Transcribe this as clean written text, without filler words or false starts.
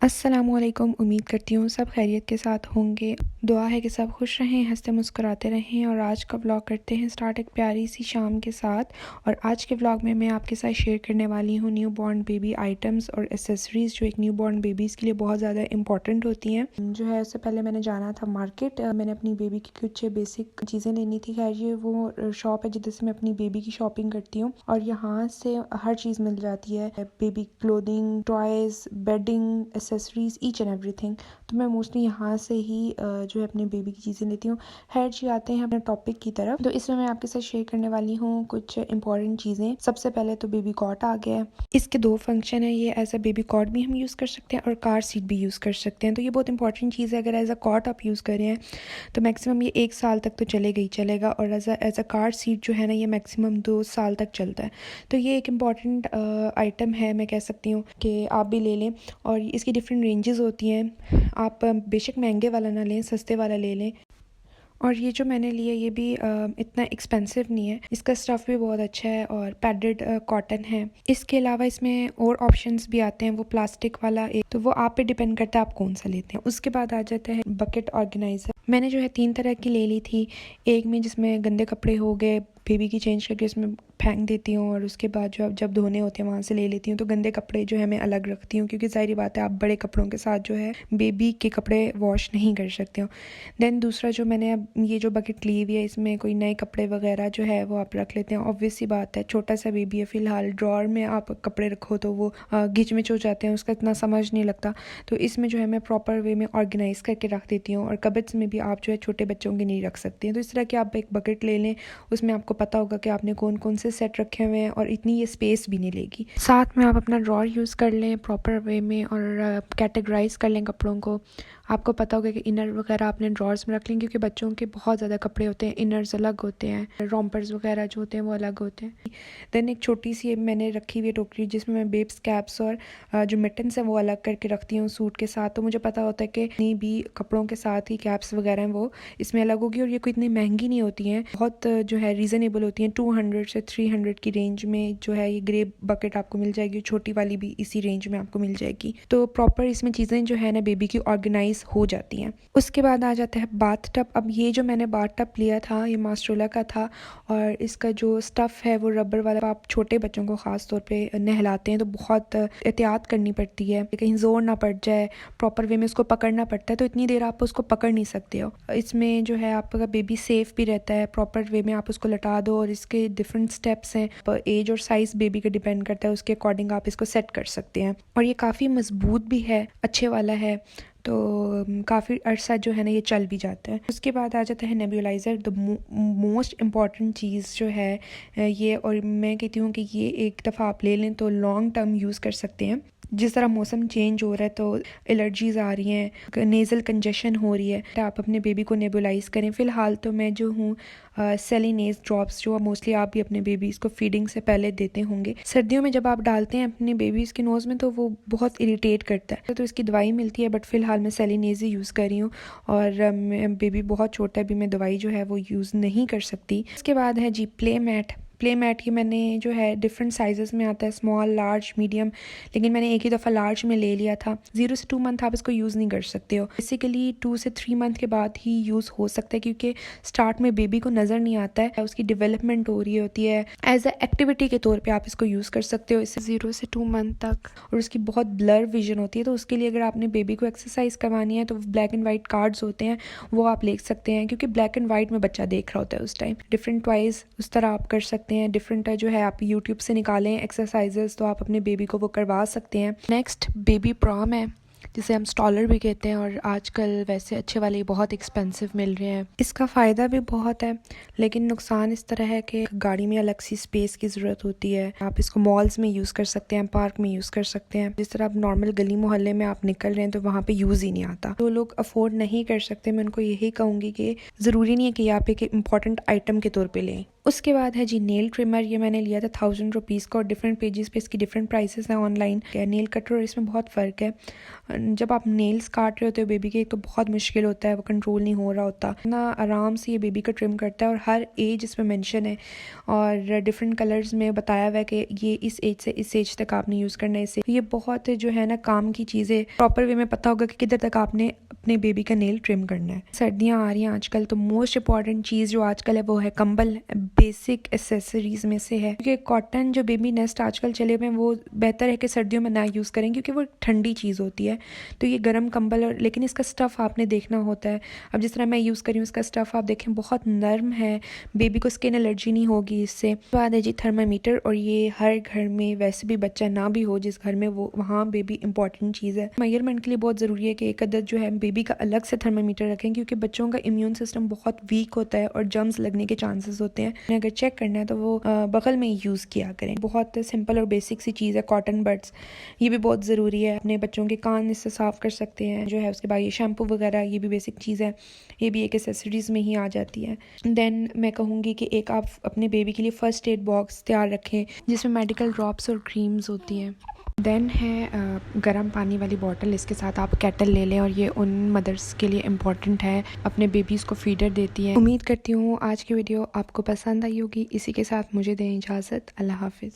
अस्सलामुअलैकुम। उम्मीद करती हूँ सब खैरियत के साथ होंगे। दुआ है कि सब खुश रहें, हंसते मुस्कुराते रहें। और आज का व्लॉग करते हैं स्टार्ट एक प्यारी सी शाम के साथ। और आज के व्लॉग में मैं आपके साथ शेयर करने वाली हूँ न्यू बॉर्न बेबी आइटम्स और एसेसरीज़ जो एक न्यू बॉर्न बेबीज़ के लिए बहुत ज़्यादा इंपॉर्टेंट होती हैं। जो है उससे पहले मैंने जाना था मार्केट। मैंने अपनी बेबी की कुछ बेसिक चीज़ें लेनी थी। खैर ये वो शॉप है जिधर से मैं अपनी बेबी की शॉपिंग करती हूँ और यहाँ से हर चीज़ मिल जाती है, baby clothing, toys, bedding, accessories, each and everything. तो मैं मोस्टली यहाँ से ही जो है अपनी बेबी की चीज़ें लेती हूँ। खैर जी आते हैं अपने टॉपिक की तरफ। तो इसमें मैं आपके साथ शेयर करने वाली हूँ कुछ इंपॉर्टेंट चीज़ें। सबसे पहले तो बेबी कॉट आ गया है। इसके दो फंक्शन है, ये एज अ बेबी कॉट भी हम यूज़ कर सकते हैं और कार सीट भी यूज़ कर सकते हैं। तो ये बहुत इंपॉर्टेंट चीज़ है। अगर एज अ कॉट आप यूज़ कर रहे हैं तो मैक्सिमम ये 1 साल तक तो चलेगा और एज अ कार सीट जो है ना ये मैक्सिमम 2 साल तक चलता है। तो ये एक इम्पॉर्टेंट आइटम है, मैं कह सकती हूँ कि आप भी ले लें। और इसकी डिफरेंट रेंजेस होती हैं, आप बेशक महंगे वाला ना लें, सस्ते वाला ले लें। और ये जो मैंने लिया ये भी इतना एक्सपेंसिव नहीं है, इसका स्टफ़ भी बहुत अच्छा है और पैडेड कॉटन है। इसके अलावा इसमें और ऑप्शंस भी आते हैं, वो प्लास्टिक वाला एक, तो वो आप पे डिपेंड करता है आप कौन सा लेते हैं। उसके बाद आ जाता है बकेट ऑर्गेनाइज़र। मैंने जो है 3 तरह की ले ली थी। एक में जिसमें गंदे कपड़े हो गए बेबी की चेंज करके उसमें फेंक देती हूँ और उसके बाद जो अब जब धोने होते हैं वहाँ से ले लेती हूँ। तो गंदे कपड़े जो है मैं अलग रखती हूँ क्योंकि ज़ाहिर बात है आप बड़े कपड़ों के साथ जो है बेबी के कपड़े वॉश नहीं कर सकते हो। देन दूसरा जो मैंने अब ये जो बकेट ली हुई है इसमें कोई नए कपड़े वगैरह जो है वो आप रख लेते हैं। ऑब्वियस सी बात है, छोटा सा बेबी है, फ़िलहाल ड्रॉर में आप कपड़े रखो तो वो घिच मिच हो जाते हैं, उसका इतना समझ नहीं लगता। तो इसमें जो है मैं प्रॉपर वे में ऑर्गेनाइज़ करके रख देती हूँ। और कबर्ड्स में भी आप जो है छोटे बच्चों के नहीं रख सकते हैं। तो इस तरह की आप एक बकेट ले लें, उसमें आपको पता होगा कि आपने कौन कौन से सेट रखे हुए हैं और इतनी ये स्पेस भी नहीं लेगी। साथ में आप अपना ड्रॉर यूज़ कर लें प्रॉपर वे में और कैटेगराइज कर लें कपड़ों को। आपको पता होगा कि इनर वगैरह आपने ड्रॉर्स में रख लें क्योंकि बच्चों के बहुत ज़्यादा कपड़े होते हैं, इनर्स अलग होते हैं, रोम्पर्स वगैरह जो होते हैं वो अलग होते हैं। देन एक छोटी सी मैंने रखी हुई है टोकरी जिसमें मैं बेब्स कैप्स और जो मिटन्स हैं वो अलग करके रखती हूँ सूट के साथ। तो मुझे पता होता है कि नहीं भी कपड़ों के साथ ही कैप्स वगैरह हैं वो इसमें अलग होगी। और ये कोई इतनी महंगी नहीं होती हैं, बहुत जो है रीज़नेबल होती हैं। 200 से 300 की रेंज में जो है ये ग्रे बकेट आपको मिल जाएगी, छोटी वाली भी इसी रेंज में आपको मिल जाएगी। तो प्रॉपर इसमें चीज़ें जो है ना बेबी की ऑर्गेनाइज हो जाती हैं। उसके बाद आ जाता है बाथ टब। अब ये जो मैंने बाथ टब लिया था ये मास्ट्रोला का था और इसका जो स्टफ़ है वो रबर वाला। आप छोटे बच्चों को ख़ास तौर पे नहलाते हैं तो बहुत एहतियात करनी पड़ती है, कहीं ज़ोर ना पड़ जाए, प्रॉपर वे में उसको पकड़ना पड़ता है। तो इतनी देर आप उसको पकड़ नहीं सकते हो। इसमें जो है आपका बेबी सेफ़ भी रहता है, प्रॉपर वे में आप उसको लटा दो। और इसके डिफरेंट स्टेप्स हैं, एज और साइज़ बेबी का डिपेंड करता है, उसके अकॉर्डिंग आप इसको सेट कर सकते हैं। और ये काफ़ी मजबूत भी है, अच्छे वाला है, तो काफ़ी अरसा जो है ना ये चल भी जाता है। उसके बाद आ जाता है नेबुलाइज़र, द मोस्ट इम्पॉर्टेंट चीज़ जो है ये। और मैं कहती हूँ कि ये एक दफ़ा आप ले लें तो लॉन्ग टर्म यूज़ कर सकते हैं। जिस तरह मौसम चेंज हो रहा है तो एलर्जीज़ आ रही हैं, नेज़ल कंजेशन हो रही है, तो आप अपने बेबी को नेबुलाइज़ करें। फ़िलहाल तो मैं जो हूँ सेलिनेज ड्रॉप्स जो मोस्टली आप भी अपने बेबीज़ को फीडिंग से पहले देते होंगे। सर्दियों में जब आप डालते हैं अपने बेबीज़ के नोज़ में तो वो बहुत इरिटेट करता है, तो इसकी दवाई मिलती है, बट फ़िलहाल मैं सेलिनेज ही यूज़ कर रही हूँ। और बेबी बहुत छोटा है, अभी मैं दवाई जो है वो यूज़ नहीं कर सकती। इसके बाद है जी प्ले मैट की मैंने जो है डिफरेंट साइजेस में आता है, स्मॉल, लार्ज, मीडियम, लेकिन मैंने एक ही दफ़ा लार्ज में ले लिया था। 0 से 2 मंथ आप इसको यूज़ नहीं कर सकते हो, बेसिकली 2 से 3 मंथ के बाद ही यूज़ हो सकता है क्योंकि स्टार्ट में बेबी को नज़र नहीं आता है, उसकी डेवलपमेंट हो रही होती है। एज अ एक्टिविटी के तौर पे आप इसको यूज़ कर सकते हो इससे 0 से 2 मंथ तक। और उसकी बहुत ब्लर विजन होती है, तो उसके लिए अगर आपने बेबी को एक्सरसाइज करवानी है तो ब्लैक एंड वाइट कार्ड्स होते हैं वो आप ले सकते हैं क्योंकि ब्लैक एंड वाइट में बच्चा देख रहा होता है उस टाइम। डिफरेंट टॉयज़ उस तरह आप कर सकते हैं, डिफरेंट जो है आप यूट्यूब से निकालें एक्सरसाइजेस तो आप अपने बेबी को वो करवा सकते हैं। नेक्स्ट बेबी प्रॉम है जिसे हम स्टॉलर भी कहते हैं और आजकल वैसे अच्छे वाले बहुत एक्सपेंसिव मिल रहे हैं। इसका फ़ायदा भी बहुत है लेकिन नुकसान इस तरह है कि गाड़ी में अलग सी स्पेस की ज़रूरत होती है। आप इसको मॉल्स में यूज़ कर सकते हैं, पार्क में यूज़ कर सकते हैं। जिस तरह आप नॉर्मल गली मोहल्ले में आप निकल रहे हैं तो वहाँ पे यूज़ ही नहीं आता। जो लोग अफोर्ड नहीं कर सकते मैं उनको यही कहूँगी कि ज़रूरी नहीं है कि आप एक इम्पॉर्टेंट आइटम के तौर पर लें। उसके बाद है जी नेल ट्रिमर। ये मैंने लिया था 1000 रुपीज़ का और डिफरेंट पेजेस पे इसकी डिफरेंट प्राइसेस हैं ऑनलाइन। नेल कटर और इसमें बहुत फ़र्क है। जब आप नेल्स काट रहे होते हो बेबी के तो बहुत मुश्किल होता है, वो कंट्रोल नहीं हो रहा होता ना, आराम से ये बेबी का ट्रिम करता है और हर एज इसमें मेंशन है और डिफरेंट कलर्स में बताया हुआ है कि ये इस एज से इस एज तक आपने यूज़ करना है इसे। ये बहुत जो है ना काम की चीज़ें, प्रॉपर वे में पता होगा कि किधर तक आपने अपने बेबी का नेल ट्रिम करना है। सर्दियाँ आ रही हैं आजकल, तो मोस्ट इंपॉर्टेंट चीज़ जो आजकल है वो है कंबल। बेसिक एसेसरीज में से है, क्योंकि कॉटन जो बेबी नेस्ट आजकल चले हुए हैं वो बेहतर है कि सर्दियों में ना यूज़ करें क्योंकि वो ठंडी चीज़ होती है। तो ये गर्म कंबल और लेकिन इसका स्टफ़ आपने देखना होता है। अब जिस तरह मैं यूज़ करी हूँ इसका स्टफ़ आप देखें बहुत नर्म है, बेबी को स्किन एलर्जी नहीं होगी इससे। बाद है जी थर्मामीटर, और ये हर घर में वैसे भी बच्चा ना भी हो जिस घर में वो वहाँ बेबी इंपॉर्टेंट चीज़ है। मेजरमेंट के लिए बहुत ज़रूरी है कि एक अदद जो है बेबी का अलग से थर्मामीटर रखें क्योंकि बच्चों का इम्यून सिस्टम बहुत वीक होता है और जर्म्स लगने के चांसेस होते हैं। अगर चेक करना है तो वो बगल में यूज़ किया करें। बहुत सिंपल और बेसिक सी चीज़ है। कॉटन बड्स ये भी बहुत ज़रूरी है, अपने बच्चों के कान इससे साफ़ कर सकते हैं जो है। उसके बाद ये शैम्पू वगैरह ये भी बेसिक चीज़ है, ये भी एक एसेसरीज़ में ही आ जाती है। देन मैं कहूँगी कि एक आप अपने बेबी के लिए फ़र्स्ट एड बॉक्स तैयार रखें जिसमें मेडिकल ड्रॉप्स और क्रीम्स होती हैं। देन है गर्म पानी वाली बॉटल, इसके साथ आप केटल ले लें और ये उन मदर्स के लिए इम्पॉर्टेंट है, अपने बेबीज़ को फीडर देती है। उम्मीद करती हूँ आज की वीडियो आपको पसंद आई होगी। इसी के साथ मुझे दें इजाज़त। अल्लाह हाफिज़।